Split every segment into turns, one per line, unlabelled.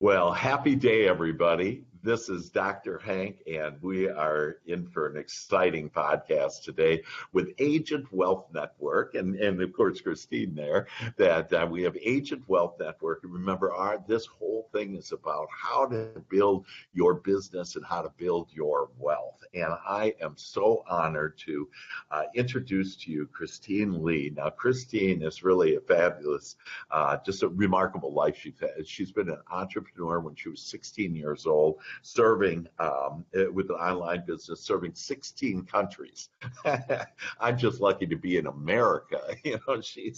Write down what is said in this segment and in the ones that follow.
Well, happy day, everybody. This is Dr. Hank, and we are in for an exciting podcast today with Agent Wealth Network, and of course, Christine there, that we have Agent Wealth Network. And remember, this whole thing is about how to build your business and how to build your wealth. And I am so honored to introduce to you Christine Lee. Now, Christine is really a fabulous, just a remarkable life she's had. She's been an entrepreneur when she was 16 years old, serving with an online business, serving 16 countries. I'm just lucky to be in America. She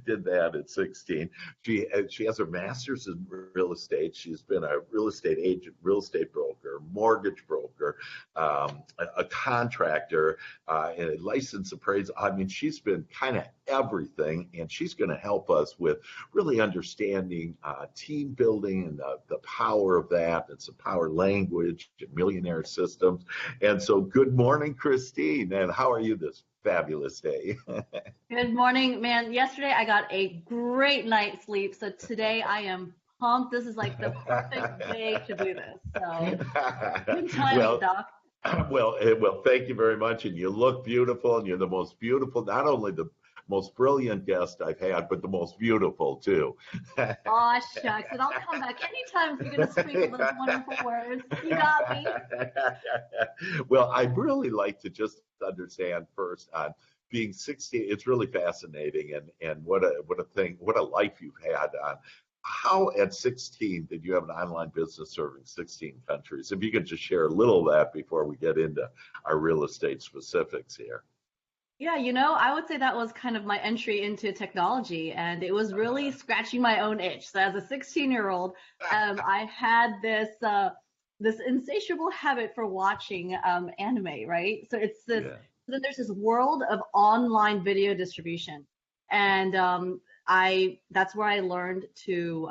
did that at 16. She has her master's in real estate. She's been a real estate agent, real estate broker, mortgage broker, a contractor, and a licensed appraiser. I mean, she's been kind of everything, and she's going to help us with really understanding team building and the power of that. It's a power language, millionaire systems. And so good morning, Christine, and how are you this fabulous day?
Good morning, man. Yesterday I got a great night's sleep, so today I am pumped. This is like the perfect day to do this. So good timing, Doc.
Well, thank you very much. And you look beautiful, and you're the most beautiful, not only the most brilliant guest I've had, but the most beautiful too.
Aw, shucks. And I'll come back anytime you're going to sprinkle those wonderful words. You got me.
Well, I'd really like to just understand first on being 16. It's really fascinating, and what a life you've had. On how at 16 did you have an online business serving 16 countries? If you could just share a little of that before we get into our real estate specifics here.
Yeah, I would say that was kind of my entry into technology, and it was really scratching my own itch. So as a 16-year-old, I had this insatiable habit for watching anime, right? So it's this. Yeah. Then there's this world of online video distribution, and that's where I learned to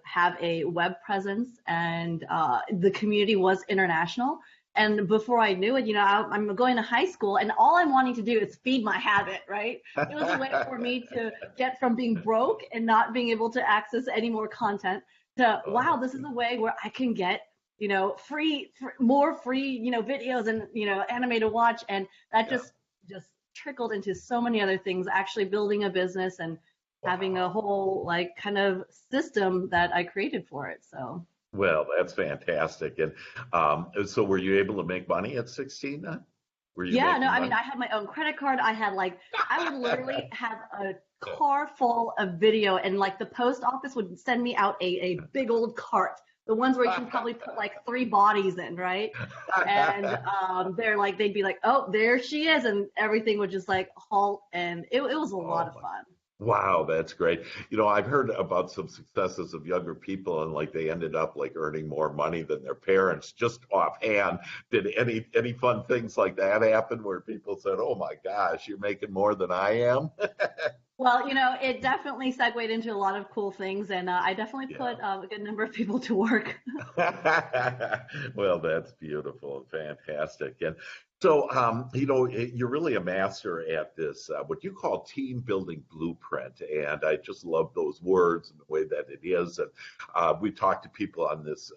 have a web presence, and the community was international. And before I knew it, I'm going to high school, and all I'm wanting to do is feed my habit, right? It was a way for me to get from being broke and not being able to access any more content to, wow, this is a way where I can get, more free, videos and, anime to watch. And that just trickled into so many other things, actually building a business and having a whole, kind of system that I created for it, so.
Well, that's fantastic. And so were you able to make money at 16 then?
Yeah, no, I mean, I had my own credit card. I would literally have a car full of video, and the post office would send me out a big old cart, the ones where you can probably put 3 bodies in, right? And they'd be like, oh, there she is. And everything would just halt. And it was a lot of fun.
Wow, that's great. I've heard about some successes of younger people, and they ended up earning more money than their parents just offhand. Did any fun things like that happen where people said, "Oh my gosh, you're making more than I am"?
Well, it definitely segued into a lot of cool things, and I definitely put a good number of people to work.
Well, that's beautiful and fantastic. And so, you're really a master at this, what you call team building blueprint. And I just love those words and the way that it is. And we've talked to people on this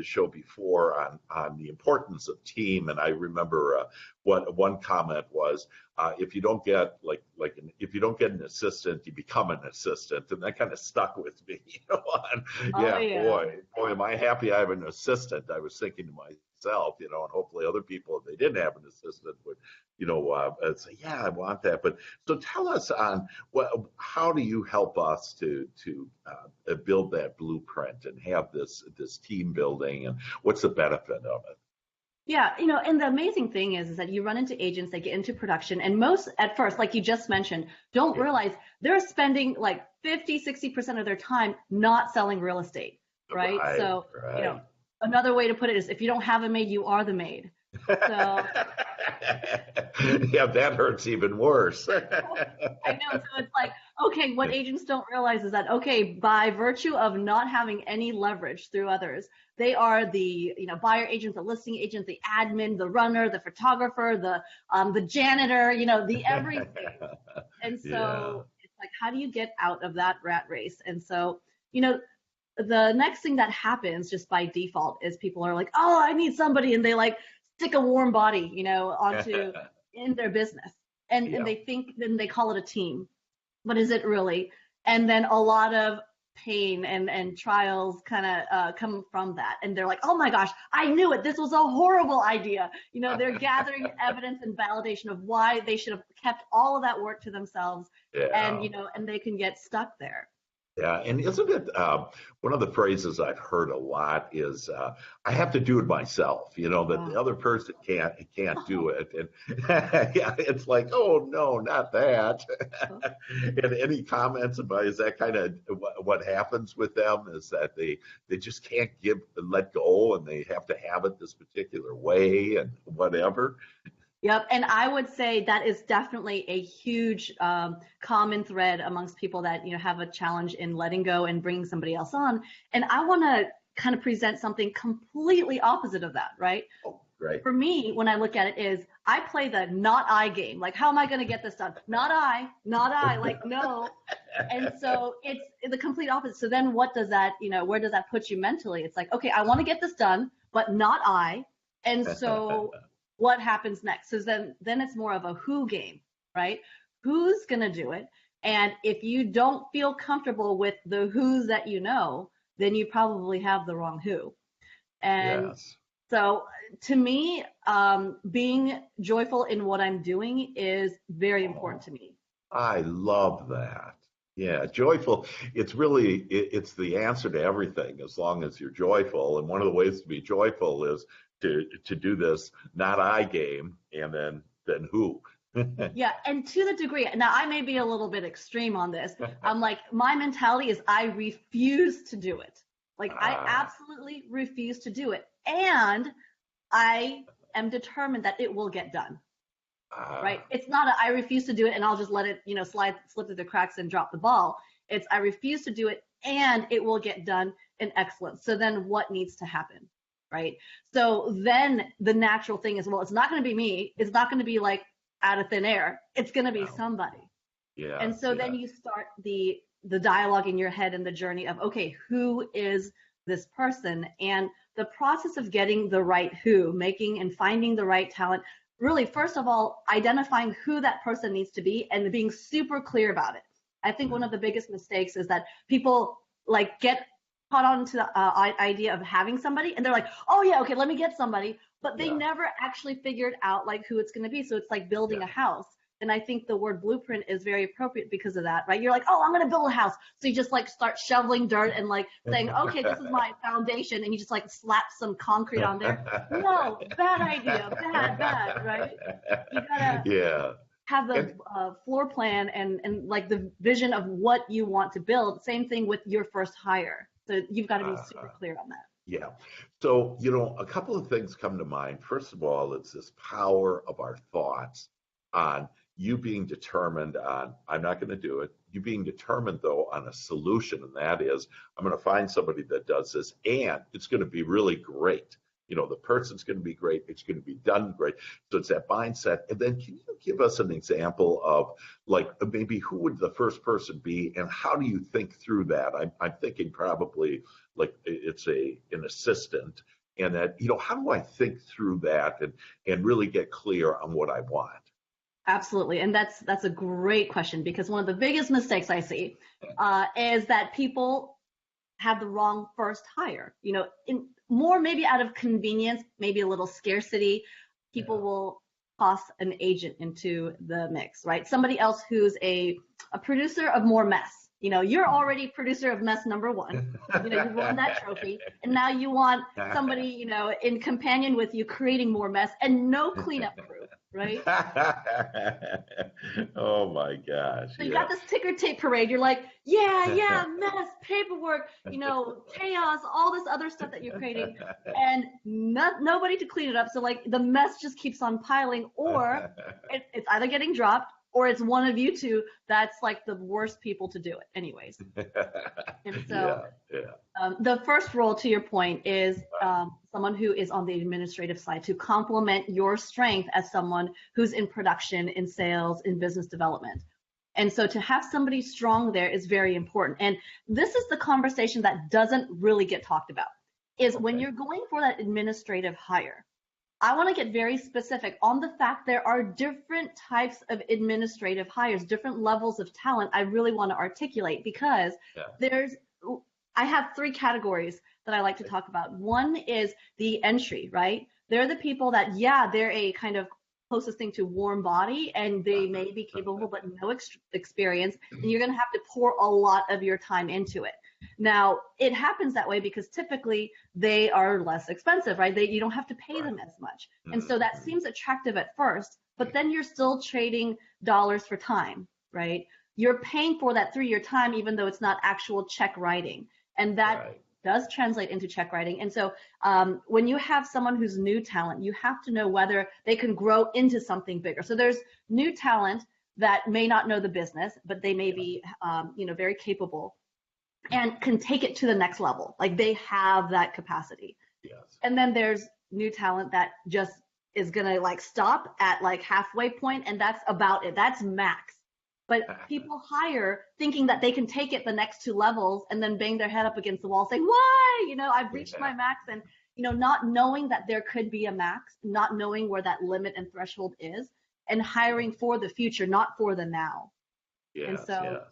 show before on the importance of team. And I remember what one comment was, if you don't get if you don't get an assistant, you become an assistant. And that kind of stuck with me. Boy, am I happy I have an assistant. I was thinking to myself, and hopefully other people, if they didn't have an assistant, would, say, yeah, I want that. But so tell us on how do you help us to build that blueprint and have this team building, and what's the benefit of it?
Yeah, and the amazing thing is that you run into agents that get into production, and most at first, like you just mentioned, don't realize they're spending 50-60% of their time not selling real estate, right? So, another way to put it is, if you don't have a maid, you are the maid. So
yeah, that hurts even worse.
I know. So it's okay, what agents don't realize is that, by virtue of not having any leverage through others, they are the buyer agent, the listing agent, the admin, the runner, the photographer, the janitor, the everything. And so it's how do you get out of that rat race? And so the next thing that happens just by default is people are like, oh, I need somebody, and they like stick a warm body, onto in their business, and
Yeah.
they think, then they call it a team, but is it really? And then a lot of pain and trials kind of come from that, and they're like, oh my gosh, I knew it, this was a horrible idea. They're gathering evidence and validation of why they should have kept all of that work to themselves.
Yeah.
And they can get stuck there.
Yeah, and isn't it one of the phrases I've heard a lot is I have to do it myself, that the other person can't do it. And yeah, it's like, oh no, not that. And any comments about, is that kind of what happens with them, is that they just can't let go, and they have to have it this particular way and whatever?
Yep, and I would say that is definitely a huge common thread amongst people that have a challenge in letting go and bringing somebody else on. And I want to kind of present something completely opposite of that, right?
Oh, great.
For me, when I look at it, is I play the not I game. Like, how am I going to get this done? Not I, like, no. And so it's the complete opposite. So then what does that, where does that put you mentally? It's like, okay, I want to get this done, but not I. And so what happens next? So then it's more of a who game, right? Who's going to do it? And if you don't feel comfortable with the who's that then you probably have the wrong who. And
Yes.
So to me, being joyful in what I'm doing is very important to me.
I love that. Yeah, joyful. It's really, it's the answer to everything, as long as you're joyful. And one of the ways to be joyful is to do this not I game, and then who.
Yeah, and to the degree, now I may be a little bit extreme on this. I'm like, my mentality is I refuse to do it. Like, I absolutely refuse to do it. And I am determined that it will get done. Right? It's not I refuse to do it and I'll just let it, slip through the cracks and drop the ball. It's I refuse to do it and it will get done in excellence. So then what needs to happen? Right? So then the natural thing is, well, it's not going to be me. It's not going to be like out of thin air. It's going to be somebody.
Yeah.
And so then you start the dialogue in your head and the journey of, okay, who is this person? And the process of getting the right who, making and finding the right talent, really, first of all, identifying who that person needs to be and being super clear about it. I think one of the biggest mistakes is that people like get caught onto the idea of having somebody, and they're like, oh yeah, okay, let me get somebody, but they never actually figured out like who it's going to be. So it's like building a house. And I think the word blueprint is very appropriate because of that, right? You're like, oh, I'm going to build a house. So you just like start shoveling dirt and like saying, okay, this is my foundation. And you just like slap some concrete on there. No, bad idea. Bad, right? You got to have the floor plan and like the vision of what you want to build. Same thing with your first hire. So you've got to be super clear on that.
Yeah. So, a couple of things come to mind. First of all, it's this power of our thoughts on you being determined on, I'm not going to do it. You being determined, though, on a solution, and that is, I'm going to find somebody that does this, and it's going to be really great. The person's going to be great. It's going to be done great. So it's that mindset. And then can you give us an example of, like, maybe who would the first person be, and how do you think through that? I'm thinking probably like it's an assistant, and that, how do I think through that and really get clear on what I want?
Absolutely. And that's a great question, because one of the biggest mistakes I see is that people have the wrong first hire. In more maybe out of convenience, maybe a little scarcity, people will toss an agent into the mix, right? Somebody else who's a producer of more mess. You're already producer of mess number one. You've won that trophy, and now you want somebody, in companion with you, creating more mess and no cleanup crew, right?
Oh my gosh!
So you got this ticker tape parade. You're like, yeah, mess, paperwork, chaos, all this other stuff that you're creating, and nobody to clean it up. So like the mess just keeps on piling, or it's either getting dropped, or it's one of you two that's like the worst people to do it anyways. And so the first role, to your point, is someone who is on the administrative side to complement your strength as someone who's in production, in sales, in business development. And so to have somebody strong there is very important. And this is the conversation that doesn't really get talked about, is when you're going for that administrative hire, I want to get very specific on the fact there are different types of administrative hires, different levels of talent I really want to articulate, because I have three categories that I like to talk about. One is the entry, right? They're the people that, they're a kind of closest thing to warm body, and they may be capable but no experience, and you're going to have to pour a lot of your time into it. Now, it happens that way because typically they are less expensive, right? You don't have to pay them as much. And so that seems attractive at first, but then you're still trading dollars for time, right? You're paying for that through your time, even though it's not actual check writing. And that does translate into check writing. And so when you have someone who's new talent, you have to know whether they can grow into something bigger. So there's new talent that may not know the business, but they may be, very capable and can take it to the next level. Like they have that capacity. Yes. And then there's new talent that just is gonna like stop at like halfway point, and that's about it. That's max. But people hire thinking that they can take it the next two levels and then bang their head up against the wall saying, why? I've reached my max, and not knowing that there could be a max, not knowing where that limit and threshold is, and hiring for the future, not for the now. Yes, and so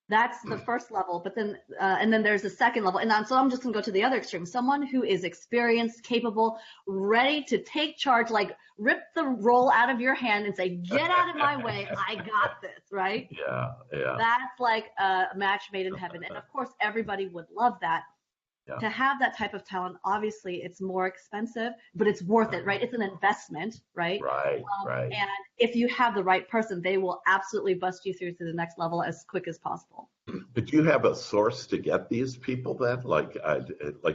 that's the first level, but then and then there's the second level, and so I'm just gonna go to the other extreme. Someone who is experienced, capable, ready to take charge, like rip the roll out of your hand and say, "Get out of my way, I got this." Right? Yeah. That's like a match made in heaven, and of course, everybody would love that. To have that type of talent, obviously, it's more expensive, but it's worth it, right? It's an investment, right? Right. And if you have the right person, they will absolutely bust you through to the next level as quick as possible.
But do you have a source to get these people then? Like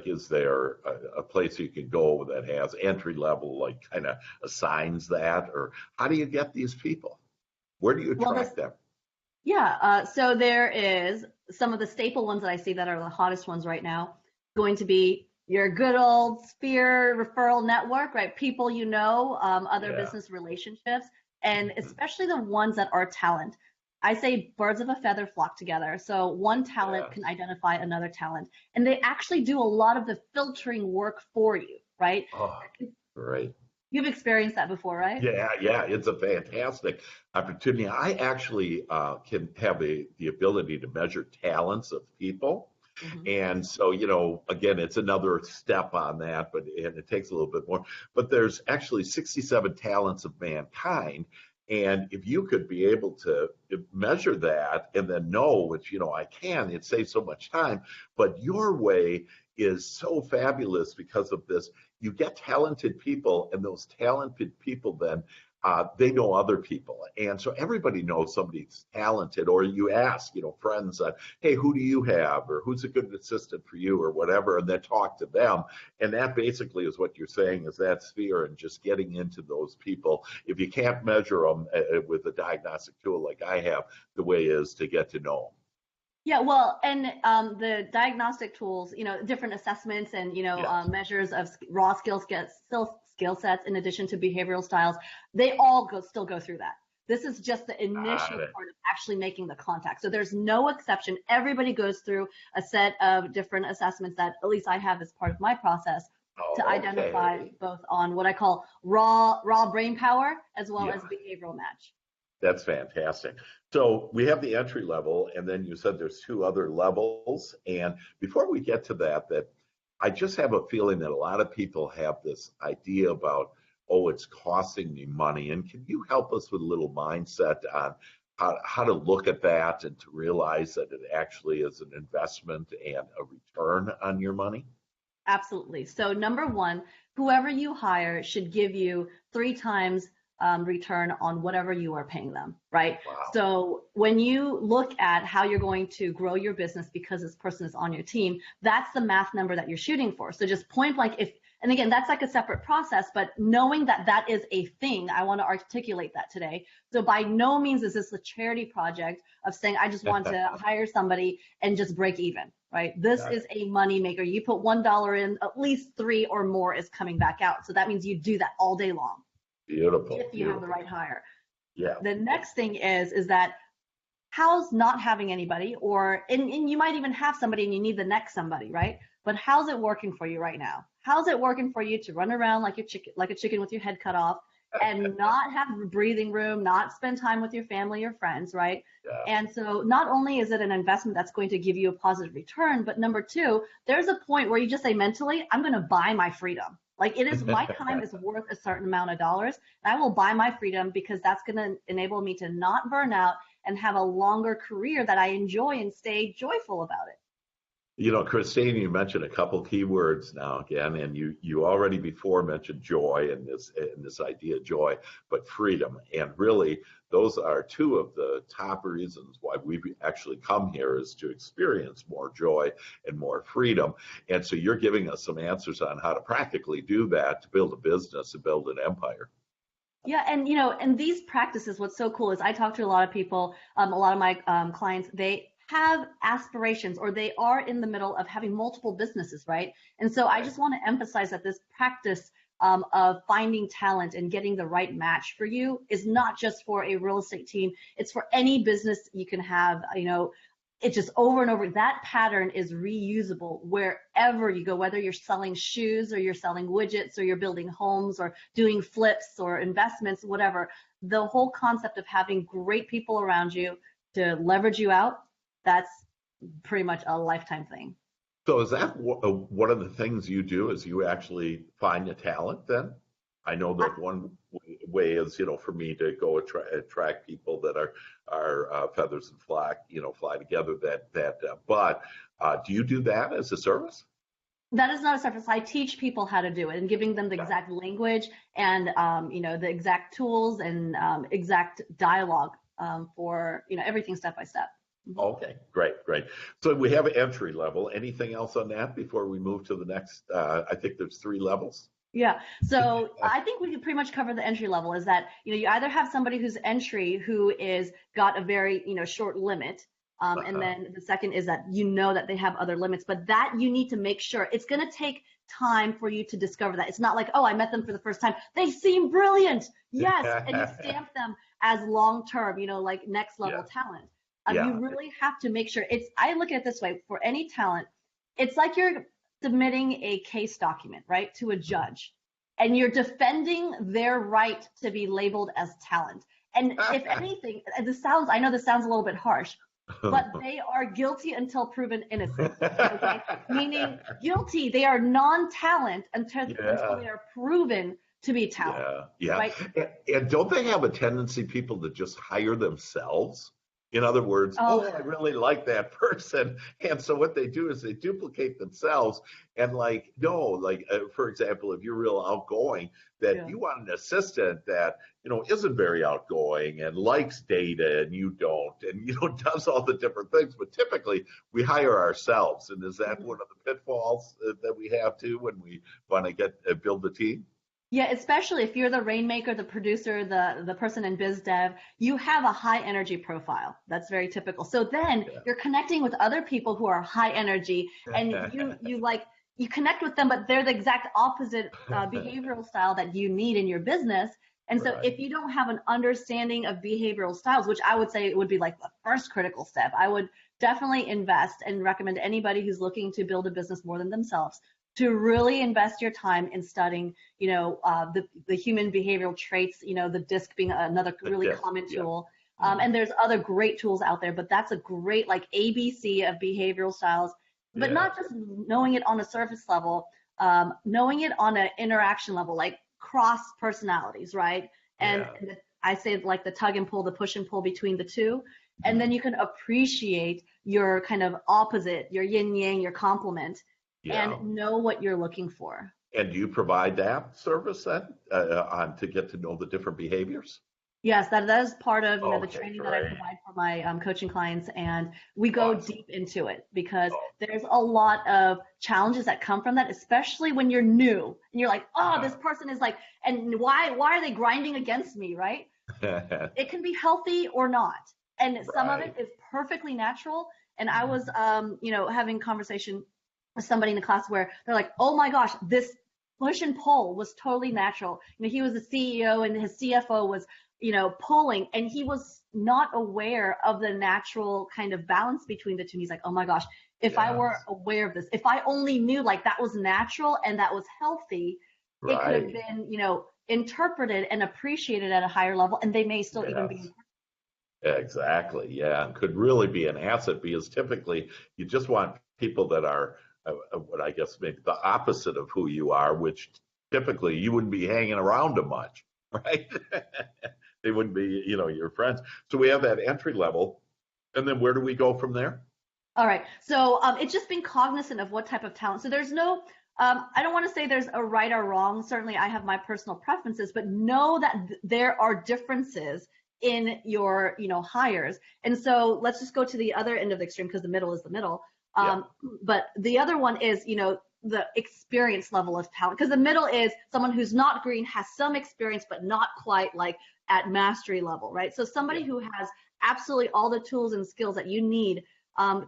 is there a place you can go that has entry level, like kind of assigns that, or how do you get these people? Where do you attract them?
Yeah. So there is some of the staple ones that I see that are the hottest ones right now. Going to be your good old Sphere referral network, right? People other business relationships, and especially the ones that are talent. I say birds of a feather flock together. So one talent can identify another talent, and they actually do a lot of the filtering work for you, right?
Oh, right.
You've experienced that before, right?
Yeah, it's a fantastic opportunity. I actually can have the ability to measure talents of people. And so, again, it's another step on that, and it takes a little bit more. But there's actually 67 talents of mankind. And if you could be able to measure that and then know, which, I can, it saves so much time. But your way is so fabulous because of this. You get talented people, and those talented people then, they know other people. And so everybody knows somebody's talented, or you ask, friends, hey, who do you have? Or who's a good assistant for you, or whatever, and then talk to them. And that basically is what you're saying, is that sphere and just getting into those people. If you can't measure them with a diagnostic tool like I have, the way is to get to know them.
Yeah, well, and the diagnostic tools, different assessments and, measures of raw skill sets in addition to behavioral styles, they all still go through that. This is just the initial part of actually making the contact. So there's no exception. Everybody goes through a set of different assessments that at least I have as part of my process to identify both on what I call raw brain power as well as behavioral match.
That's fantastic. So we have the entry level, and then you said there's two other levels. And before we get to that I just have a feeling that a lot of people have this idea about, it's costing me money. And can you help us with a little mindset on how to look at that and to realize that it actually is an investment and a return on your money?
Absolutely. So number one, whoever you hire should give you 3 times return on whatever you are paying them, right? Wow. So when you look at how you're going to grow your business because this person is on your team, that's the math number that you're shooting for. So just point blank, and again, that's like a separate process, but knowing that that is a thing, I want to articulate that today. So by no means is this a charity project of saying, I just want to hire somebody and just break even, right? This is a money maker. You put $1 in, at least 3 or more is coming back out. So that means you do that all day long.
Beautiful.
If you have the right hire.
Yeah.
The next thing is that how's not having anybody, and you might even have somebody and you need the next somebody, right? But how's it working for you right now? How's it working for you to run around like a chicken with your head cut off and not have breathing room, not spend time with your family or friends, right?
Yeah.
And so not only is it an investment that's going to give you a positive return, but number two, there's a point where you just say mentally, I'm going to buy my freedom. Like it is, my time is worth a certain amount of dollars, and I will buy my freedom because that's going to enable me to not burn out and have a longer career that I enjoy and stay joyful about it.
You know, Christine, you mentioned a couple keywords now again, and you already before mentioned joy and this idea of joy, but freedom. And really, those are two of the top reasons why we actually come here, is to experience more joy and more freedom. And so you're giving us some answers on how to practically do that to build a business and build an empire.
Yeah, and and these practices, what's so cool is I talk to a lot of people, a lot of my clients, they have aspirations or they are in the middle of having multiple businesses, right? And so I just want to emphasize that this practice of finding talent and getting the right match for you is not just for a real estate team. It's for any business you can have. It's just over and over. That pattern is reusable wherever you go, whether you're selling shoes or you're selling widgets or you're building homes or doing flips or investments, whatever. The whole concept of having great people around you to leverage you out, that's pretty much a lifetime thing.
So is that one of the things you do, is you actually find the talent then? I know that one way is, for me to go attract people that are feathers and fly together, but do you do that as a service?
That is not a service. I teach people how to do it and giving them the exact language and, the exact tools and exact dialogue for, everything step by step.
Okay, great. So we have entry level. Anything else on that before we move to the next? I think there's 3 levels.
Yeah. So I think we could pretty much cover the entry level. Is that, you either have somebody who's entry who is got a very, short limit. And then the second is that that they have other limits, but that you need to make sure it's going to take time for you to discover that. It's not like, oh, I met them for the first time, they seem brilliant. Yes. And you stamp them as long-term, like next level talent. You really have to make sure I look at it this way, for any talent, it's like you're submitting a case document, right, to a judge, and you're defending their right to be labeled as talent. And if anything, I know this sounds a little bit harsh, but they are guilty until proven innocent. Okay? Meaning guilty, they are non-talent until they are proven to be talent.
Yeah.
Right?
And don't they have a tendency, people, to just hire themselves? In other words, I really like that person. And so what they do is they duplicate themselves. And for example, if you're real outgoing, that you want an assistant that, isn't very outgoing and likes data and you don't, and, does all the different things. But typically we hire ourselves. And is that one of the pitfalls that we have too when we want to build the team?
Yeah, especially if you're the rainmaker, the producer, the person in biz dev, you have a high energy profile. That's very typical. So then you're connecting with other people who are high energy, and you connect with them, but they're the exact opposite behavioral style that you need in your business. And so if you don't have an understanding of behavioral styles, which I would say would be like the first critical step, I would definitely invest and recommend to anybody who's looking to build a business more than themselves to really invest your time in studying, the human behavioral traits, the DISC being another really common tool. And there's other great tools out there, but that's a great ABC of behavioral styles, but not just knowing it on a surface level, knowing it on an interaction level, like cross personalities, right? And I say like the tug and pull, the push and pull between the two. And then you can appreciate your kind of opposite, your yin yang, your complement. And know what you're looking for.
And do you provide that service then to get to know the different behaviors?
Yes, that is part of the training that I provide for my coaching clients, and we go deep into it because there's a lot of challenges that come from that, especially when you're new and you're like, this person is like, and why are they grinding against me, right? It can be healthy or not, and some of it is perfectly natural. And I was, having conversation with somebody in the class where they're like, oh my gosh, this push and pull was totally natural. He was the CEO and his CFO was pulling, and he was not aware of the natural kind of balance between the two. And he's like, oh my gosh, if I were aware of this, if I only knew like that was natural and that was healthy, it could have been, interpreted and appreciated at a higher level, and they may still even be.
Exactly. Yeah. And could really be an asset, because typically you just want people that are what I guess maybe the opposite of who you are, which typically you wouldn't be hanging around them much, right? They wouldn't be, your friends. So we have that entry level. And then where do we go from there?
All right. So it's just being cognizant of what type of talent. So there's no, I don't want to say there's a right or wrong. Certainly I have my personal preferences, but know that there are differences in your, hires. And so let's just go to the other end of the extreme, because the middle is the middle. But the other one is, the experience level of talent, because the middle is someone who's not green, has some experience, but not quite like at mastery level, right? So somebody who has absolutely all the tools and skills that you need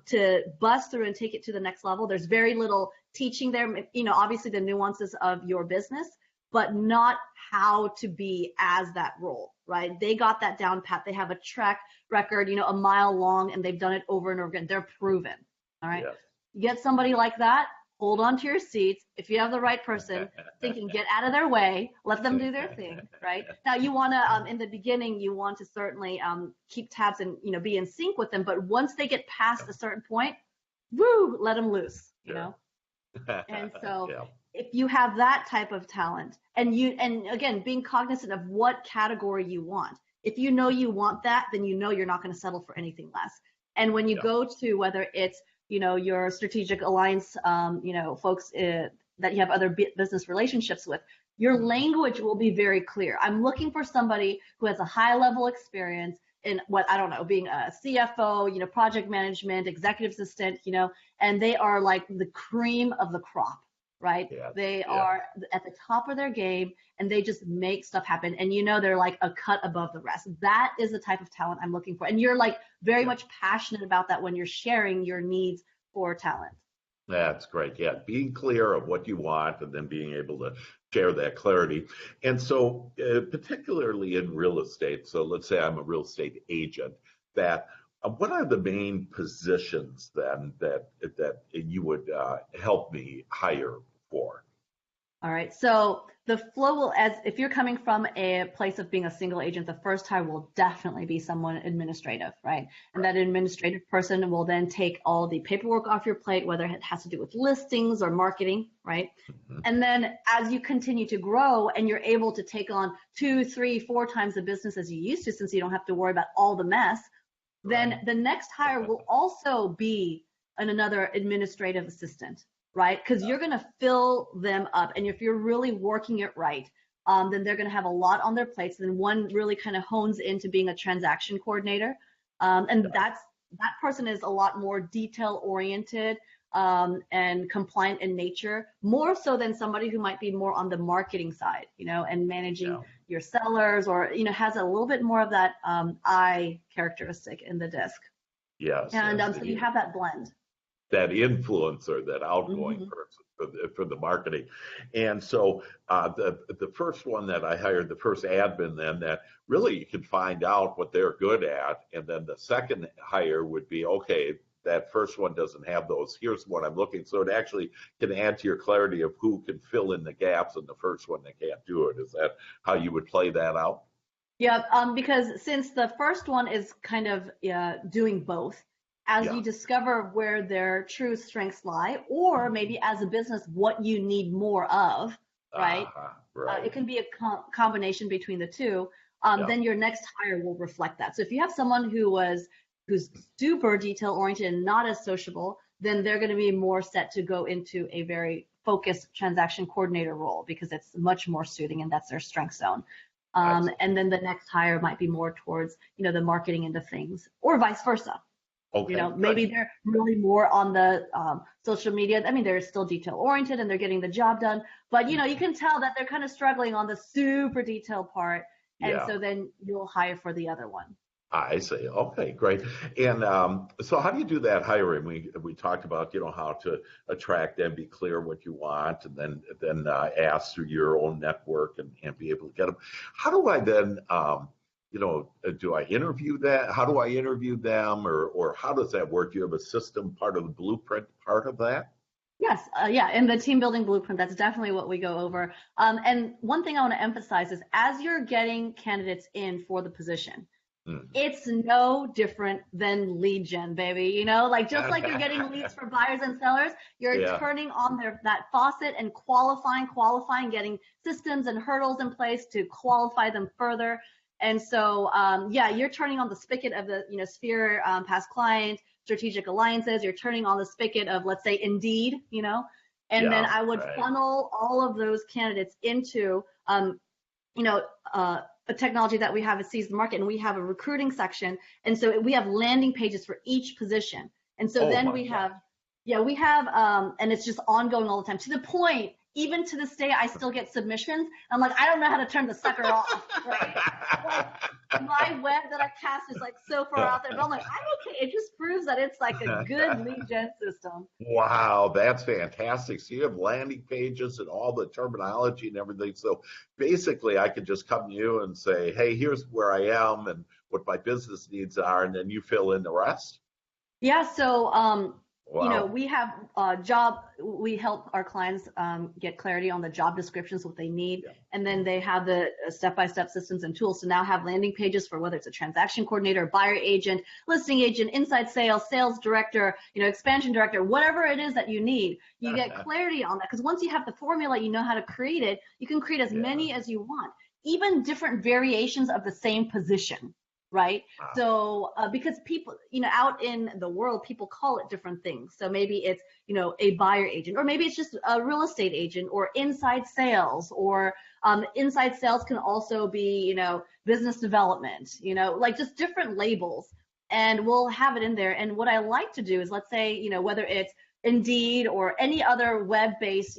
to bust through and take it to the next level. There's very little teaching there, obviously the nuances of your business, but not how to be as that role, right? They got that down pat. They have a track record, a mile long, and they've done it over and over again. They're proven, all right? You get somebody like that, hold on to your seats. If you have the right person, thinking get out of their way, let them do their thing, right? Now you want to, in the beginning, you want to certainly keep tabs and, be in sync with them. But once they get past a certain point, woo, let them loose, you know? And so if you have that type of talent, and again, being cognizant of what category you want. If you know you want that, then you're not going to settle for anything less. And when you go to whether it's your strategic alliance, folks that you have other business relationships with, your language will be very clear. I'm looking for somebody who has a high level experience in being a CFO, project management, executive assistant, and they are like the cream of the crop, right? They are at the top of their game, and they just make stuff happen. And they're like a cut above the rest. That is the type of talent I'm looking for. And you're like very much passionate about that when you're sharing your needs for talent.
That's great. Yeah, being clear of what you want, and then being able to share that clarity. And so particularly in real estate, so let's say I'm a real estate agent, that what are the main positions then that you would help me hire for?
All right. So the flow will, if you're coming from a place of being a single agent, the first hire will definitely be someone administrative, right? And that administrative person will then take all the paperwork off your plate, whether it has to do with listings or marketing, right? And then as you continue to grow and you're able to take on 2, 3, 4 times the business as you used to, since you don't have to worry about all the mess, then the next hire will also be another administrative assistant, right? Because you're going to fill them up. And if you're really working it right, then they're going to have a lot on their plates. Then one really kind of hones into being a transaction coordinator. And that person is a lot more detail oriented and compliant in nature, more so than somebody who might be more on the marketing side, and managing your sellers, or, has a little bit more of that I characteristic in the disc.
Yes.
And so you have that blend.
That influencer, that outgoing person for the marketing. And so the first one that I hired, the first admin then, that really you can find out what they're good at. And then the second hire would be, okay, that first one doesn't have those. Here's what I'm looking. So it actually can add to your clarity of who can fill in the gaps in the first one that can't do it. Is that how you would play that out?
Yeah, because since the first one is kind of doing both, as you discover where their true strengths lie, or maybe as a business, what you need more of, right? It can be a combination between the two. Then your next hire will reflect that. So if you have someone who's super detail oriented and not as sociable, then they're going to be more set to go into a very focused transaction coordinator role, because it's much more suiting and that's their strength zone. And then the next hire might be more towards, the marketing end of things, or vice versa.
Okay,
maybe they're really more on the social media. I mean, they're still detail oriented and they're getting the job done, but you can tell that they're kind of struggling on the super detailed part. And so then you'll hire for the other one.
I see. Okay, great. And so how do you do that hiring? We talked about, how to attract them, be clear what you want, and then ask through your own network and be able to get them. How do I then do I interview that? How do I interview them, or how does that work? Do you have a system part of the blueprint part of that?
Yes, yeah, in the team building blueprint, that's definitely what we go over. And one thing I want to emphasize is as you're getting candidates in for the position, it's no different than lead gen, baby. Like just like you're getting leads for buyers and sellers, you're
Yeah.
turning on that faucet and qualifying, getting systems and hurdles in place to qualify them further. And so, yeah, you're turning on the spigot of the, Sphere, past client, strategic alliances. You're turning on the spigot of, let's say, Indeed, and then I would funnel all of those candidates into, a technology that we have is Seize the Market, and we have a recruiting section. And so we have landing pages for each position. And so then we have, and it's just ongoing all the time to the point, even to this day, I still get submissions. I'm like, I don't know how to turn the sucker off. Right? Like, my web that I cast is like so far out there, but I'm like, I'm okay. It just proves that it's like a good lead gen system.
Wow, that's fantastic. So you have landing pages and all the terminology and everything. So basically, I could just come to you and say, hey, here's where I am and what my business needs are, and then you fill in the rest?
Yeah, so
Wow.
we have we help our clients get clarity on the job descriptions, what they need, and then they have the step-by-step systems and tools to now have landing pages for whether it's a transaction coordinator, buyer agent, listing agent, inside sales, sales director, expansion director, whatever it is that you need. You get clarity on that because once you have the formula, you know how to create it. You can create as many as you want, even different variations of the same position. Right.
Wow.
So because people, out in the world, people call it different things. So maybe it's, a buyer agent, or maybe it's just a real estate agent, or inside sales, or inside sales can also be, business development, like just different labels. And we'll have it in there. And what I like to do is, let's say, whether it's Indeed or any other web-based,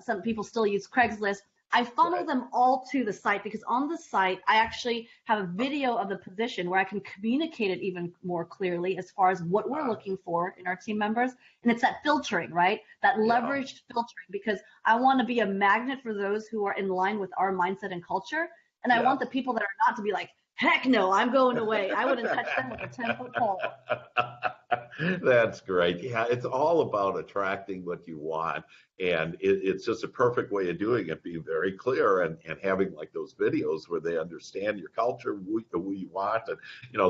some people still use Craigslist. I funnel them all to the site because on the site, I actually have a video of the position where I can communicate it even more clearly as far as what we're looking for in our team members. And it's that filtering, right? That leveraged filtering, because I want to be a magnet for those who are in line with our mindset and culture. And I want the people that are not to be like, heck no, I'm going away. I wouldn't touch them with a 10-foot pole.
That's great. Yeah, it's all about attracting what you want. And it's just a perfect way of doing it, being very clear and having like those videos where they understand your culture, who you want. And,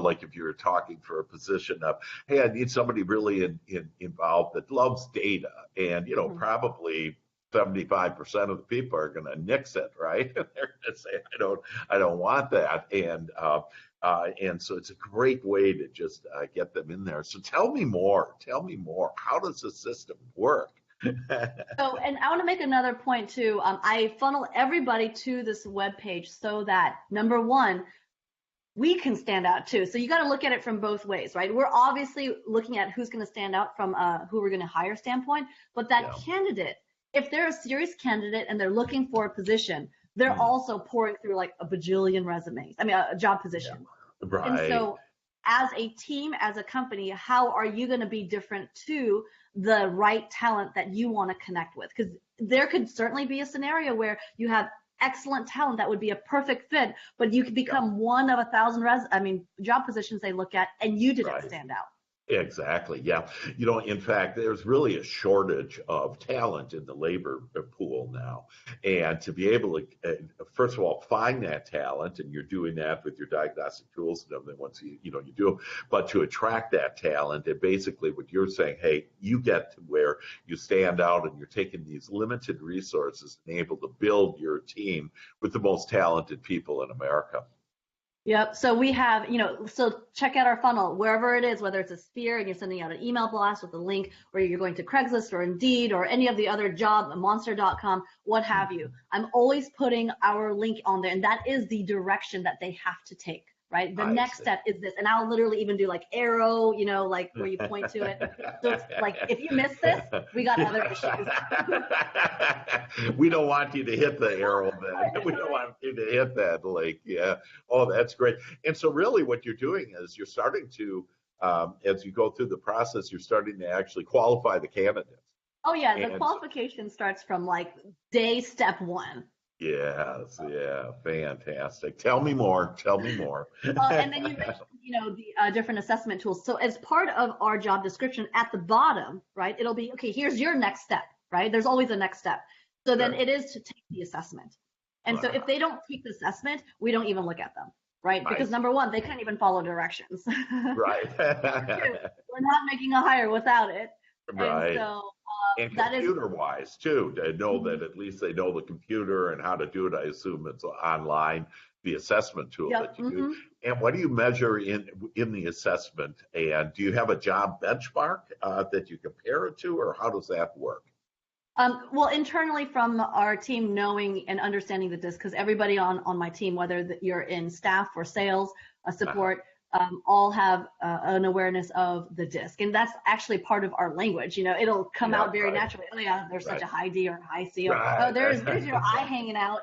like if you're talking for a position of, hey, I need somebody really involved that loves data. And, probably 75% of the people are going to nix it, right? And they're going to say, I don't want that. And so it's a great way to just get them in there. So tell me more. How does the system work?
So, and I want to make another point too. I funnel everybody to this webpage so that, number one, we can stand out too. So you got to look at it from both ways, right? We're obviously looking at who's going to stand out from who we're going to hire standpoint, but that candidate, if they're a serious candidate and they're looking for a position, they're also pouring through like a bajillion resumes. I mean, a job position.
Yeah. Right.
And so as a team, as a company, how are you going to be different to the right talent that you want to connect with? Because there could certainly be a scenario where you have excellent talent that would be a perfect fit, but you could become one of 1,000 job positions they look at, and you didn't stand out.
Exactly. Yeah. In fact, there's really a shortage of talent in the labor pool now. And to be able to, first of all, find that talent, and you're doing that with your diagnostic tools and everything once you do, but to attract that talent, and basically what you're saying, hey, you get to where you stand out and you're taking these limited resources and able to build your team with the most talented people in America.
Yep. So we have, so check out our funnel, wherever it is, whether it's a Sphere and you're sending out an email blast with a link, or you're going to Craigslist or Indeed or any of the other job, monster.com, what have you. I'm always putting our link on there, and that is the direction that they have to take. Right. The next step is this. And I'll literally even do like arrow, like where you point to it. So it's like, if you miss this, we got other issues.
We don't want you to hit the arrow then. We don't want you to hit that link. Yeah. Oh, that's great. And so really what you're doing is you're starting to, as you go through the process, you're starting to actually qualify the candidates.
Oh, yeah. The qualification starts from like day step one.
Yes, yeah, fantastic. Tell me more. Tell me more.
And then you mentioned, the different assessment tools. So as part of our job description at the bottom, right, it'll be, okay, here's your next step, right? There's always a next step. So then
Sure.
it is to take the assessment. And so if
Wow.
they don't take the assessment, we don't even look at them, right?
Right.
Because number one, they can't even follow directions.
Right.
Number two, we're not making a hire without it. And
Right.
so
And
that is,
computer wise too, to know
mhm,
that at least they know the computer and how to do it. I assume it's online, the assessment tool
yep.
that you use. And what do you measure in the assessment? And do you have a job benchmark that you compare it to, or how does that work?
Well, internally from our team, knowing and understanding the disc, because everybody on my team, whether you're in staff or sales,
Uh-huh.
support, all have an awareness of the disc, and that's actually part of our language. It'll come
Yeah,
out very
right,
naturally. Oh yeah, there's such
right,
a high D or a high C. Or, oh,
right,
there's your eye
right.
hanging out.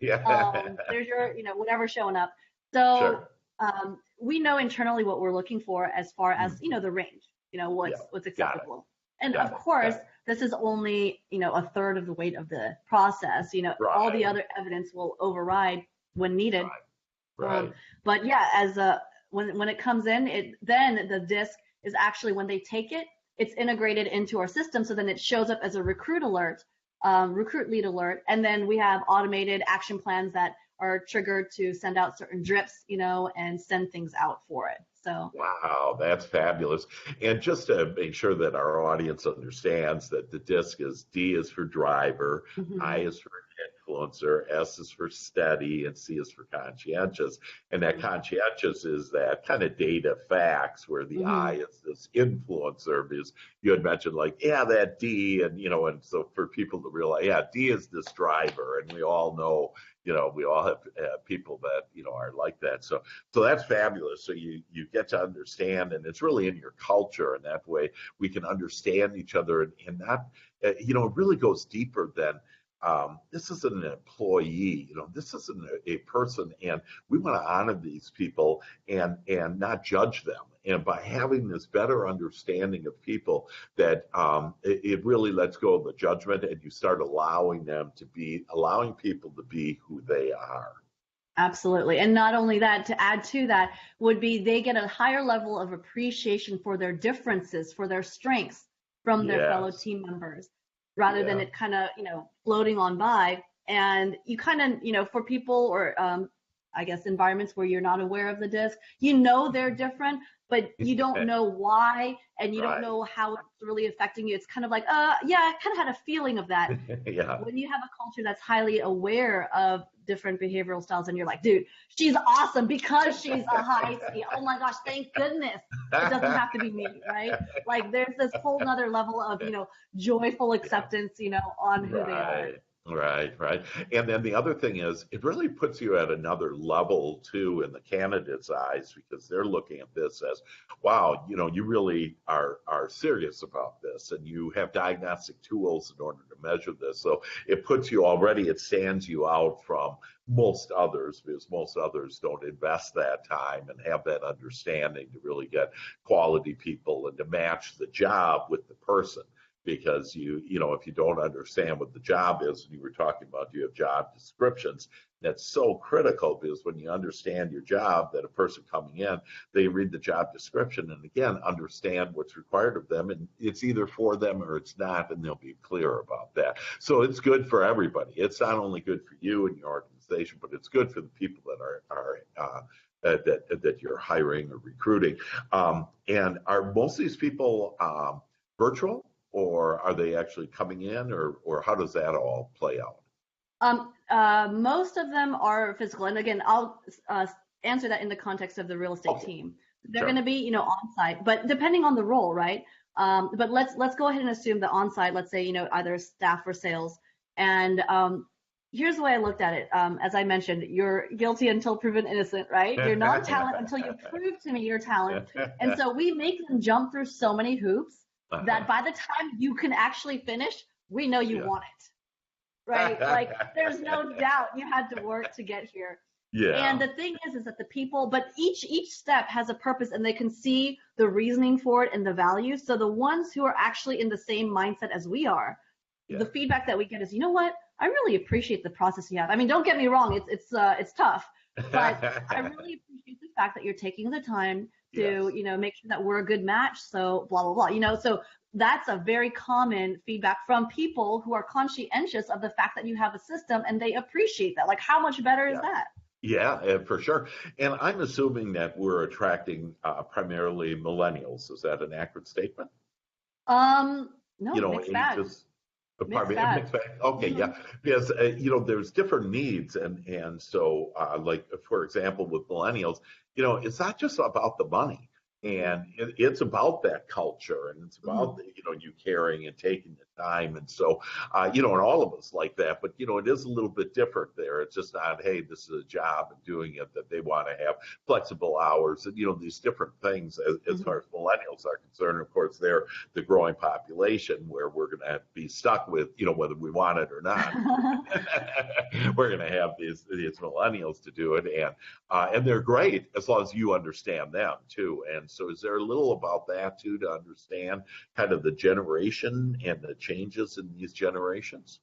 Yeah,
There's your whatever showing up. So
sure.
we know internally what we're looking for as far as
Mhm.
the range.
Yeah,
What's
got it,
acceptable. And of
got it,
course,
got it.
this is only, a third of the weight of the process. All the
Right,
other evidence will override when needed.
right,
Um,
right.
but yeah, as when it comes in, then the disc is actually when they take it, it's integrated into our system. So then it shows up as a recruit alert, recruit lead alert, and then we have automated action plans that are triggered to send out certain drips, and send things out for it. So.
Wow, that's fabulous. And just to make sure that our audience understands that the disc is D is for driver, I
Mhm.
is for influencer, S is for steady, and C is for conscientious. And that conscientious is that kind of data facts where the I
Mhm.
is this influencer because you had mentioned like, yeah, that D, and and so for people to realize, yeah, D is this driver, and we all know, we all have people that are like that. So that's fabulous. So you get to understand, and it's really in your culture, and that way we can understand each other, and not, it really goes deeper than this isn't an employee. This isn't a person, and we want to honor these people and not judge them. And by having this better understanding of people, that it really lets go of the judgment, and you start allowing people to be who they are.
Absolutely. And not only that, to add to that would be they get a higher level of appreciation for their differences, for their strengths from their fellow
Yes.
team members, rather than
Yeah.
it kind of, floating on by. And you kind of, for people or I guess environments where you're not aware of the disc, they're different, but you don't know why and you don't
Right.
know how it's really affecting you. It's kind of like, yeah, I kind of had a feeling of that.
Yeah.
When you have a culture that's highly aware of different behavioral styles and you're like, dude, she's awesome because she's a high C. Oh my gosh, thank goodness. It doesn't have to be me, right? Like there's this whole nother level of, joyful
Yeah.
acceptance, on who they are.
Right, right. And then the other thing is, it really puts you at another level too in the candidate's eyes, because they're looking at this as, wow, you really are serious about this, and you have diagnostic tools in order to measure this. So it stands you out from most others, because most others don't invest that time and have that understanding to really get quality people and to match the job with the person. Because if you don't understand what the job is, and you were talking about, you have job descriptions, that's so critical, because when you understand your job, that a person coming in, they read the job description and again understand what's required of them, and it's either for them or it's not, and they'll be clear about that. So it's good for everybody. It's not only good for you and your organization, but it's good for the people that are that you're hiring or recruiting. And are most of these people virtual, or are they actually coming in, or how does that all play out?
Most of them are physical, and again, I'll answer that in the context of the real estate
Okay,
team. They're going to
sure.
be, on site, but depending on the role, right? But let's go ahead and assume the on site. Let's say, either staff or sales. And here's the way I looked at it. As I mentioned, you're guilty until proven innocent, right? You're not talent until you prove to me you're talent. And so we make them jump through so many hoops that
Uh-huh.
by the time you can actually finish, we know you
Yeah.
want it, right? Like there's no doubt you had to work to get here. And
Yeah.
the thing is that the people, but each step has a purpose, and they can see the reasoning for it and the value. So the ones who are actually in the same mindset as we are, the feedback that we get is, you know what? I really appreciate the process you have. I mean, don't get me wrong, it's tough, but I really appreciate the fact that you're taking the time to, make sure that we're a good match. So blah, blah, blah, so that's a very common feedback from people who are conscientious of the fact that you have a system, and they appreciate that. Like, how much better is that?
Yeah, for sure. And I'm assuming that we're attracting primarily millennials. Is that an accurate statement?
No, mixed bag.
Mixed bag. Okay, yeah, because there's different needs, and so like for example with millennials, it's not just about the money, and it's about that culture, and it's about you caring and taking the time, and so and all of us like that, but it is a little bit different there. It's just not, hey, this is a job and doing it, that they want to have flexible hours and these different things as far as millennials are concerned. Of course, they're the growing population where we're going to be stuck with whether we want it or not. We're going to have these millennials to do it, and they're great as long as you understand them too. And so is there a little about that too, to understand kind of the generation and the changes in these generations?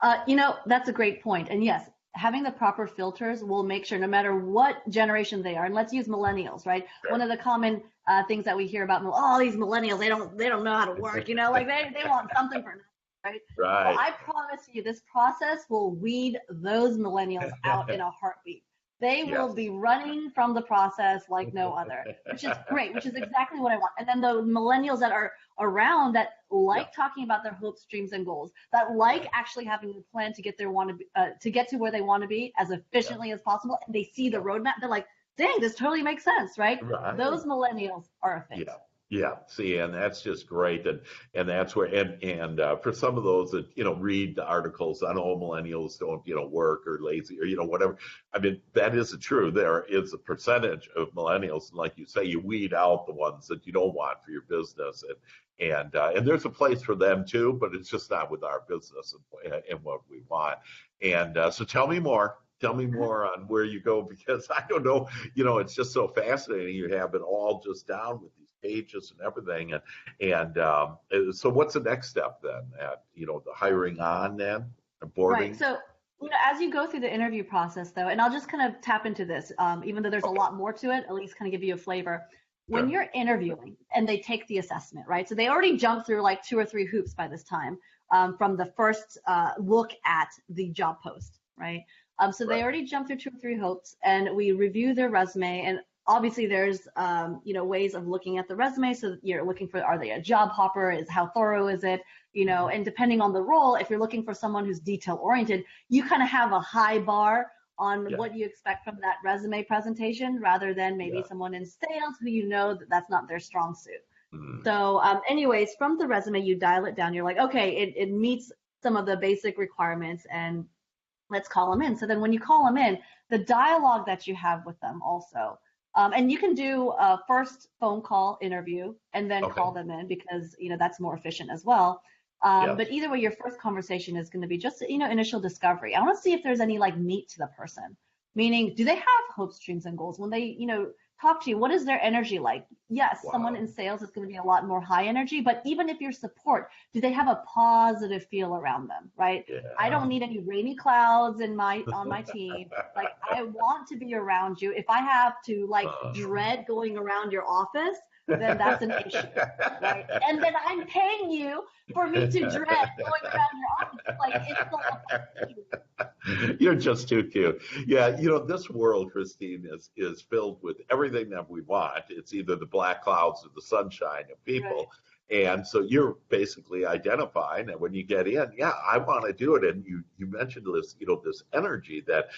That's a great point. And yes, having the proper filters will make sure no matter what generation they are, and let's use millennials, right? Sure. One of the common things that we hear about, these millennials, they don't know how to work, like they want something for nothing, right?
Right.
Well, I promise you, this process will weed those millennials out in a heartbeat. They will be running from the process like no other, which is great, which is exactly what I want. And then the millennials that are around that like talking about their hopes, dreams, and goals, that like actually having a plan to get to get to where they want to be as efficiently as possible, and they see the roadmap, they're like, dang, this totally makes sense, right? Those millennials are a thing.
Yeah. See, and that's just great, and that's where, and for some of those that read the articles on millennials don't work or lazy or whatever. I mean, that isn't true. There is a percentage of millennials, and like you say, you weed out the ones that you don't want for your business, and there's a place for them too, but it's just not with our business and what we want. And so tell me more. Tell me more on where you go, because I don't know, it's just so fascinating. You have it all just down with these pages and everything. And so what's the next step then at, the hiring on then, boarding?
Right. So, as you go through the interview process though, and I'll just kind of tap into this, even though there's a lot more to it, at least kind of give you a flavor. When you're interviewing and they take the assessment, right? So they already jumped through like 2 or 3 hoops by this time, from the first look at the job post, right? So they already jumped through 2 or 3 hoops, and we review their resume. And obviously there's, ways of looking at the resume. So you're looking for, are they a job hopper? How thorough is it? And depending on the role, if you're looking for someone who's detail oriented, you kind of have a high bar on what you expect from that resume presentation, rather than maybe someone in sales who that's not their strong suit. So anyways, from the resume, you dial it down. You're like, okay, it meets some of the basic requirements, and let's call them in. So then when you call them in, the dialogue that you have with them also, and you can do a first phone call interview and then call them in, because, that's more efficient as well. But either way, your first conversation is going to be just, initial discovery. I want to see if there's any like meat to the person, meaning, do they have hopes, dreams, and goals? When they, talk to you, what is their energy like? Yes, someone in sales is going to be a lot more high energy, but even if you're support, do they have a positive feel around them, right? I don't need any rainy clouds on my team. Like, I want to be around you. If I have to dread going around your office, then that's an issue, right? And then I'm paying you for me to dread going around your office. Like, it's all
You're just too cute. Yeah, this world, Christine, is filled with everything that we want. It's either the black clouds or the sunshine of people. Right. And so you're basically identifying that when you get in, I want to do it. And you mentioned this, this energy that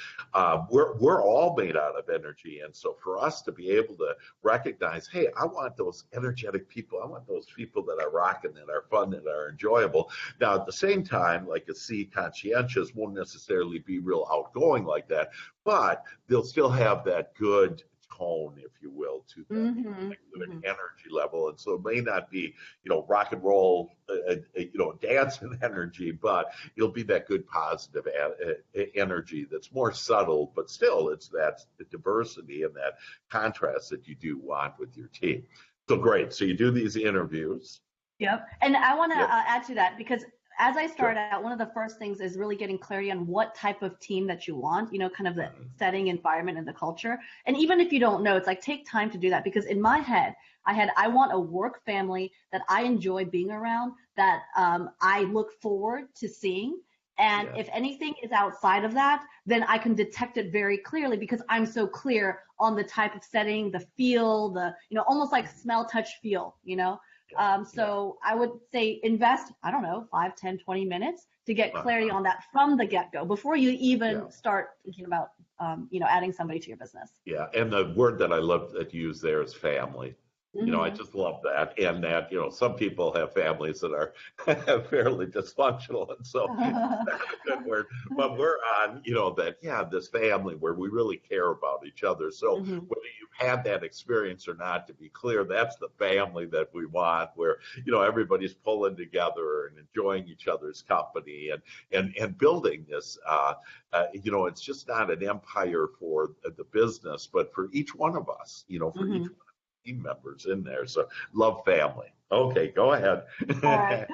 we're all made out of energy. And so for us to be able to recognize, hey, I want those energetic people. I want those people that are rocking, that are fun, that are enjoyable. Now, at the same time, like a C conscientious won't necessarily be real outgoing like that, but they'll still have that good tone, if you will, to them, energy level. And so it may not be, rock and roll, dancing energy, but it'll be that good positive energy that's more subtle, but still it's that diversity and that contrast that you do want with your team. So great. So you do these interviews.
Yep. And I want to add to that, because as I start out, one of the first things is really getting clarity on what type of team that you want, kind of the setting, environment, and the culture. And even if you don't know, it's like take time to do that, because in my head, I want a work family that I enjoy being around, that I look forward to seeing. And if anything is outside of that, then I can detect it very clearly, because I'm so clear on the type of setting, the feel, almost like smell, touch, feel, So I would say invest, I don't know, 5, 10, 20 minutes to get clarity on that from the get-go before you even start thinking about, adding somebody to your business.
Yeah, and the word that I love that you use there is family. I just love that. And that, some people have families that are fairly dysfunctional. And so it's not a good word. But we're on, this family where we really care about each other. So whether you've had that experience or not, to be clear, that's the family that we want, where, everybody's pulling together and enjoying each other's company and building this. It's just not an empire for the business, but for each one of us, for each one team members in there. So love family. Okay, go ahead.
All right.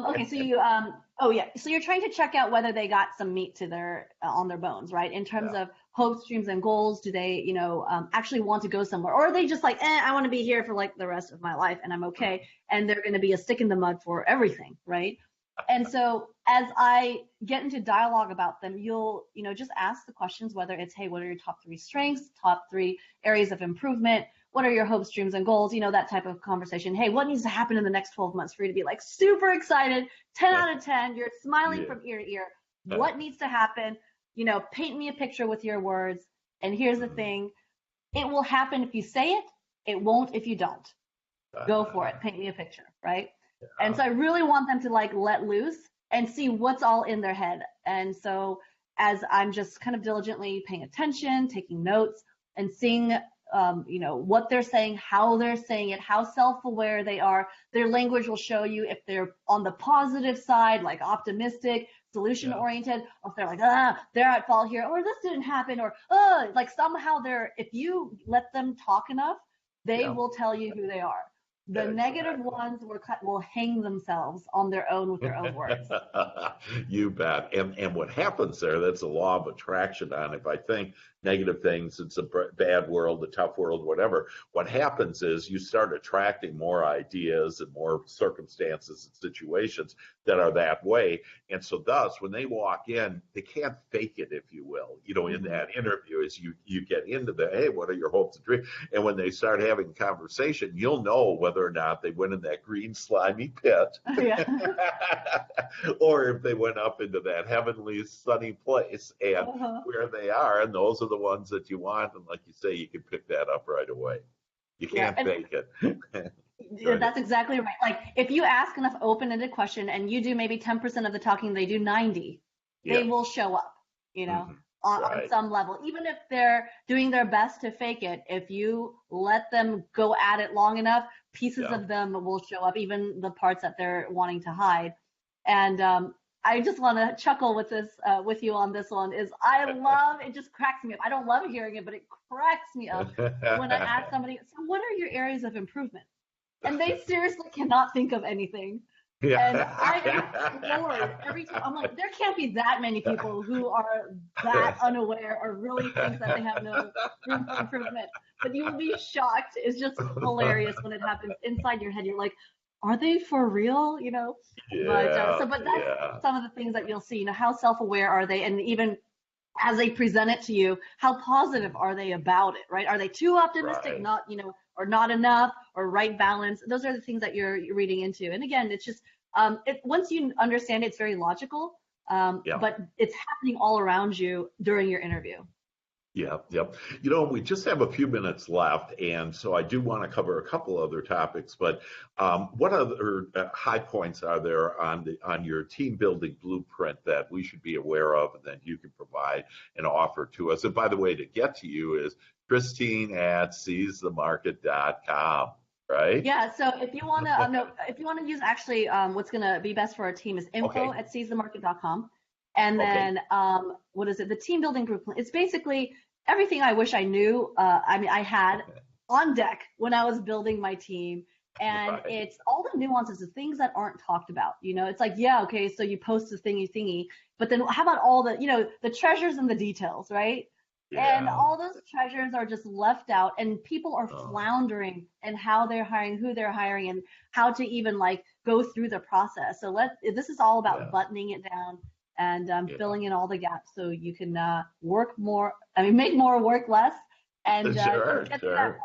Okay, so so you're trying to check out whether they got some meat to their on their bones, right? In terms of hopes, dreams, and goals. Do they, actually want to go somewhere, or are they just like, I want to be here for like the rest of my life and I'm okay, and they're going to be a stick in the mud for everything, right? And so as I get into dialogue about them, you'll, just ask the questions, whether it's, hey, what are your top 3 strengths, top 3 areas of improvement? What are your hopes, dreams, and goals? That type of conversation. Hey, what needs to happen in the next 12 months for you to be like super excited, 10 out of 10, you're smiling from ear to ear. What needs to happen? Paint me a picture with your words. And here's the thing. It will happen if you say it. It won't if you don't. Go for it. Paint me a picture, right? And so I really want them to like let loose and see what's all in their head. And so as I'm just kind of diligently paying attention, taking notes, and seeing what they're saying, how they're saying it, how self-aware they are. Their language will show you if they're on the positive side, like optimistic, solution-oriented, or if they're like, they're at fault here, or this didn't happen, or, like somehow if you let them talk enough, they will tell you who they are. The negative ones will hang themselves on their own with their own words.
You bet. And what happens there, that's a law of attraction on. If I think negative things, it's a bad world, a tough world, whatever. What happens is you start attracting more ideas and more circumstances and situations that are that way. And so thus, when they walk in, they can't fake it, if you will. In that interview, as you get into the, hey, what are your hopes and dreams? And when they start having conversation, you'll know whether or not they went in that green slimy pit or if they went up into that heavenly sunny place, and where they are, and those are the ones that you want. And like you say, you can pick that up right away. You can't fake it.
That's exactly right. Like if you ask enough open-ended question and you do maybe 10% of the talking, they do 90, they will show up, on some level. Even if they're doing their best to fake it, if you let them go at it long enough, pieces of them will show up, even the parts that they're wanting to hide. And I just want to chuckle with this, with you on this one. It just cracks me up. I don't love hearing it, but it cracks me up when I ask somebody, so what are your areas of improvement? And they seriously cannot think of anything. And I am floored every time. I'm like, there can't be that many people who are that unaware or really think that they have no room for improvement. But you will be shocked. It's just hilarious when it happens inside your head. You're like, are they for real? But that's some of the things that you'll see. How self-aware are they? And even as they present it to you, how positive are they about it, right? Are they too optimistic, not, or not enough, or right balance? Those are the things that you're reading into. And again, it's just, once you understand it's very logical, but it's happening all around you during your interview.
Yep. We just have a few minutes left, and so I do want to cover a couple other topics. But what other high points are there on your team building blueprint that we should be aware of, and that you can provide and offer to us? And by the way, to get to you is Christine at seizethemarket.com. Right?
Yeah. So if you want to use actually, what's going to be best for our team is info at seizethemarket.com. And then, what is it? The team building group. It's basically everything I wish I knew. I had on deck when I was building my team. And
Right.
it's all the nuances, the things that aren't talked about. It's like, yeah, okay, so you post this thingy, but then how about all the treasures and the details, right? And
Yeah.
all those treasures are just left out, and people are
Oh,
floundering in how they're hiring, who they're hiring, and how to even like go through the process. So this is all about
yeah.
buttoning it down and
Yeah.
filling in all the gaps so you can work more. I mean, make more, work less, and
Sure,
get to that
sure.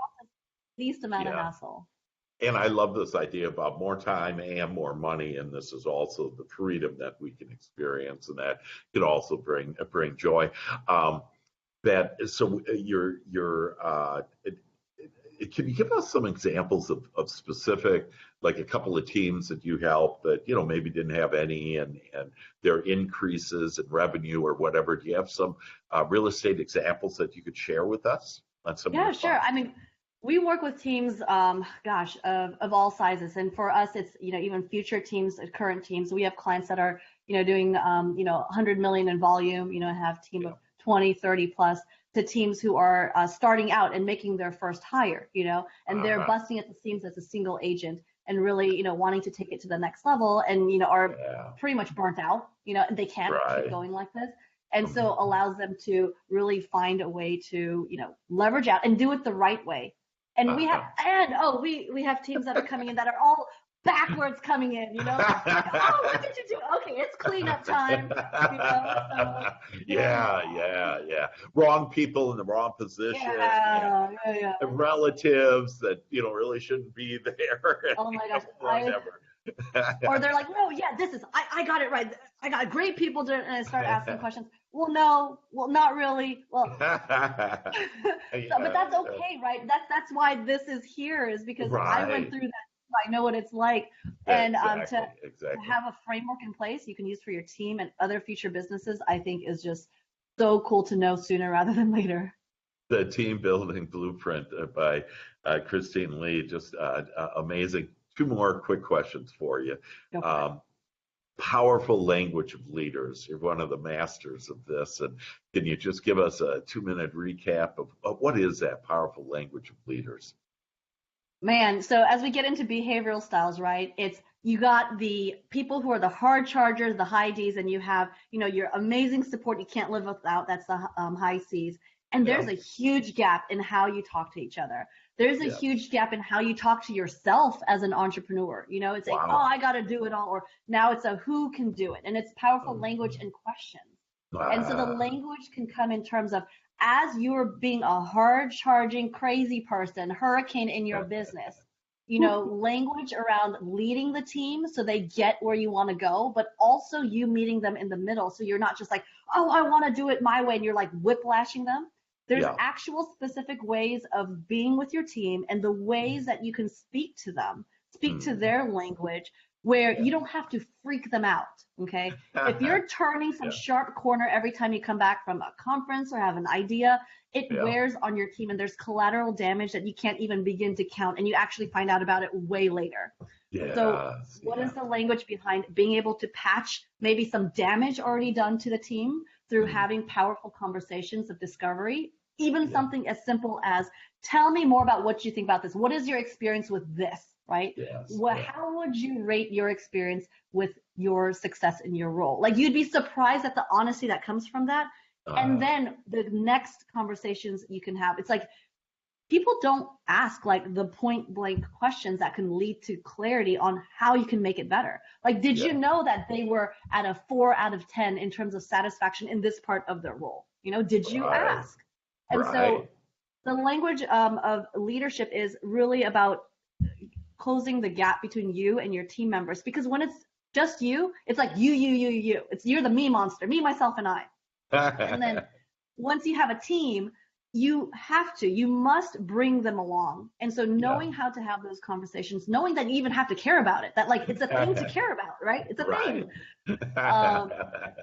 least amount of
Yeah.
hassle.
And I love this idea about more time and more money, and this is also the freedom that we can experience, and that can also bring joy. Um, that so can you give us some examples of specific, like a couple of teams that you help that maybe didn't have any, and their increases in revenue or whatever? Do you have some real estate examples that you could share with us on some of
Yeah,
your
sure. I
clients?
mean, we work with teams, gosh, of all sizes. And for us, it's, even future teams, current teams. We have clients that are, doing, 100 million in volume, have team of
Yeah.
20, 30 plus, to teams who are starting out and making their first hire, and they're
Uh-huh.
busting at the seams as a single agent and really, wanting to take it to the next level and, are
Yeah.
pretty much burnt out, and they can't keep
Right.
going like this. And so
Mhm.
allows them to really find a way to leverage out and do it the right way. And
Uh-huh.
we have teams that are coming in that are all backwards coming in, like, oh, what did you do? Okay, it's cleanup time, so
Yeah, yeah, yeah. Wrong people in the wrong position,
yeah, yeah, yeah.
and relatives that really shouldn't be there, and
Oh my gosh,
whatever.
or they're like, no, yeah, I got it right. I got great people to, and I start asking questions. Well, no, well, not really. Well, so, but that's
Yeah,
okay, right? That's why this is here, is because I went
right.
through that. I know what it's like, and to
Exactly, exactly.
have a framework in place you can use for your team and other future businesses, I think is just so cool to know sooner rather than later.
The Team Building Blueprint by Christine Lee, just amazing. Two more quick questions for you.
Go for it.
Um, Powerful language of leaders. You're one of the masters of this. And can you just give us a 2-minute recap of what is that powerful language of leaders?
Man, so as we get into behavioral styles, right? It's you got the people who are the hard chargers, the high Ds, and you have, your amazing support you can't live without. That's the high Cs. And
Yeah,
there's a huge gap in how you talk to each other. There's a
yeah.
huge gap in how you talk to yourself as an entrepreneur. It's like, oh,
Wow.
I got to do it all, or now it's a who can do it, and it's powerful language and questions. And so the
Ah,
language can come in terms of, as you're being a hard charging, crazy person, hurricane in your business, language around leading the team so they get where you want to go, but also you meeting them in the middle. So you're not just like, oh, I want to do it my way, and you're like whiplashing them. There's
yeah.
actual specific ways of being with your team and the ways that you can speak to them, speak to
Mm,
their language, where
yeah.
you don't have to freak them out. Okay. If you're turning some
Yeah,
sharp corner every time you come back from a conference or have an idea, it
yeah.
wears on your team, and there's collateral damage that you can't even begin to count, and you actually find out about it way later. So
Yes,
what
yeah.
is the language behind being able to patch maybe some damage already done to the team through
Mm,
having powerful conversations of discovery? Even
yeah.
something as simple as, tell me more about what you think about this. What is your experience with this, right?
Yes,
What,
yeah.
how would you rate your experience with your success in your role? Like, you'd be surprised at the honesty that comes from that. And
Uh,
then the next conversations you can have, it's like, people don't ask like the point blank questions that can lead to clarity on how you can make it better. Like, did
yeah.
you know that they were at a 4 out of 10 in terms of satisfaction in this part of their role? Did you
Right,
ask? And so
right.
the language of leadership is really about closing the gap between you and your team members. Because when it's just you, it's like you. You're the me monster, me, myself, and I. And then once you have a team, you must bring them along. And so
Yeah.
knowing how to have those conversations, knowing that you even have to care about it, that like it's a thing to care about, right? It's a thing.
Right.
Um,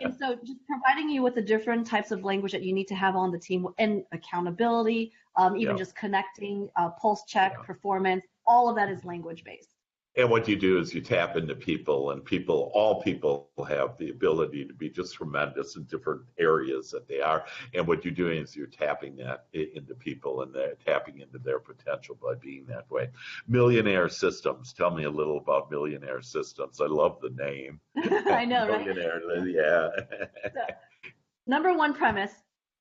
and so just providing you with the different types of language that you need to have on the team, and accountability, even
Yeah,
just connecting, pulse check,
yeah.
performance, all of that is language based.
And what you do is you tap into people, and all people have the ability to be just tremendous in different areas that they are. And what you're doing is you're tapping that into people, and they're tapping into their potential by being that way. Millionaire Systems. Tell me a little about Millionaire Systems. I love the name.
I know, right?
Millionaire, yeah.
So, number one premise,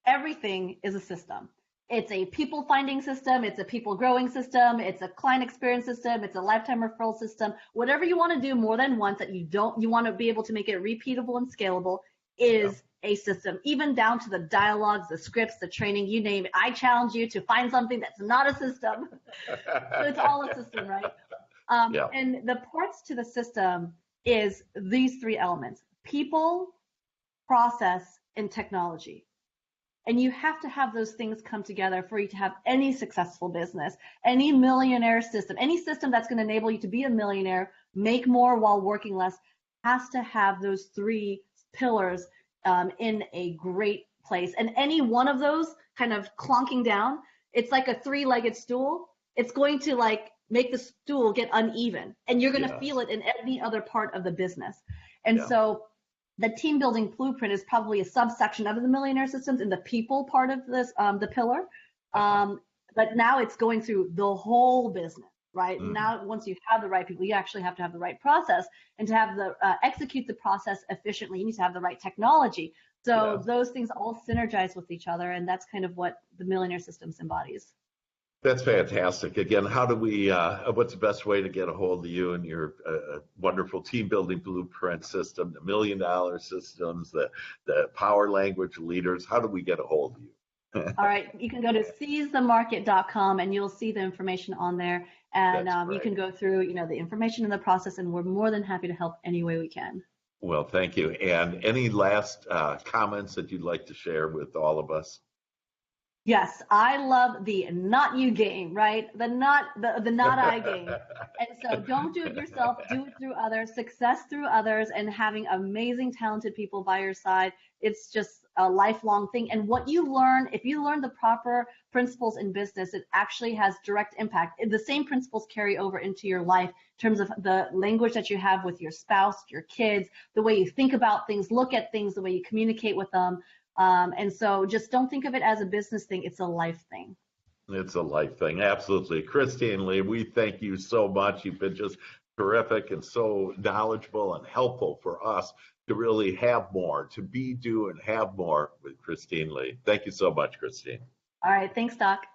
everything is a system. It's a people finding system, it's a people growing system, it's a client experience system, it's a lifetime referral system. Whatever you want to do more than once that you want to be able to make it repeatable and scalable is a system, even down to the dialogues, the scripts, the training, you name it. I challenge you to find something that's not a system. So it's all a system, right? And the parts to the system is these three elements: people, process, and technology. And you have to have those things come together for you to have any successful business, any millionaire system, any system that's going to enable you to be a millionaire, make more while working less, has to have those three pillars in a great place. And any one of those kind of clonking down, it's like a three-legged stool. It's going to like make the stool get uneven, and you're going to feel it in any other part of the business. And so the team building blueprint is probably a subsection of the millionaire systems in the people part of this, the pillar. But now it's going through the whole business, right? Now, once you have the right people, you actually have to have the right process, and to have the execute the process efficiently, you need to have the right technology. So those things all synergize with each other, and that's kind of what the millionaire systems embodies.
That's fantastic. Again, how do we, what's the best way to get a hold of you and your wonderful team building blueprint system, the $1 million systems, the power language leaders? How do we get a hold of you?
All right. You can go to seizethemarket.com, and you'll see the information on there. And you can go through, the information in the process, and we're more than happy to help any way we can.
Well, thank you. And any last comments that you'd like to share with all of us?
Yes, I love the not you game, right? The not I game. And so don't do it yourself, do it through others, success through others, and having amazing, talented people by your side. It's just a lifelong thing. And what you learn, if you learn the proper principles in business, it actually has direct impact. The same principles carry over into your life in terms of the language that you have with your spouse, your kids, the way you think about things, look at things, the way you communicate with them. And so just don't think of it as a business thing. It's a life thing.
It's a life thing. Absolutely. Christine Lee, we thank you so much. You've been just terrific and so knowledgeable and helpful for us to really have more, to be, do, and have more with Christine Lee. Thank you so much, Christine.
All right. Thanks, Doc.